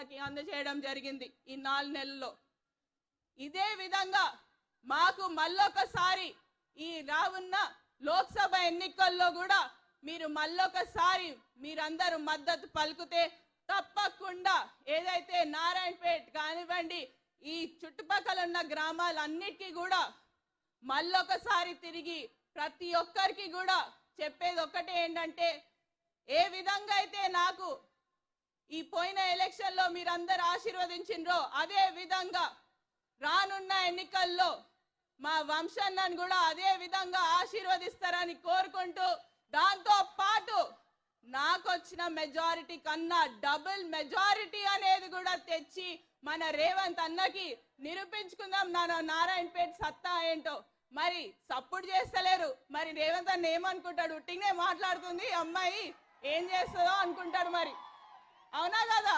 వాళ్ళకి అందజేయడం జరిగింది ఈ 4 నెలల్లో. ఇదే విధంగా మాకు మళ్ళొకసారి ఈ రానున్న లోక్సభ ఎన్నికల్లో కూడా మీరు మళ్ళొకసారి మీరందరూ మద్దతు పలుకుతే తప్పకుండా ఏదైతే నారాయణపేట్ కానివ్వండి ఈ చుట్టుపక్కల ఉన్న గ్రామాలన్నిటికీ కూడా మళ్ళొకసారి తిరిగి ప్రతి ఒక్కరికి కూడా చెప్పేది ఒక్కటే ఏంటంటే, ఏ విధంగా అయితే నాకు ఈ పోయిన ఎలక్షన్లో మీరందరూ ఆశీర్వదించిండ్రో అదే విధంగా రానున్న ఎన్నికల్లో మా వంశన్నను కూడా అదే విధంగా ఆశీర్వదిస్తారని కోరుకుంటూ, దాంతో పాటు నాకు వచ్చిన మెజారిటీ కన్నా డబుల్ మెజారిటీ అనేది కూడా తెచ్చి మన రేవంత్ అన్నకి నిరూపించుకుందాం నారాయణపేట సత్తా ఏంటో. మరి సపోర్ట్ చేస్తలేరు, మరి రేవంత్ అన్న ఏమనుకుంటాడు? ఉట్టిగానే మాట్లాడుతుంది అమ్మాయి, ఏం చేస్తుందో అనుకుంటాడు మరి. అవునా కదా?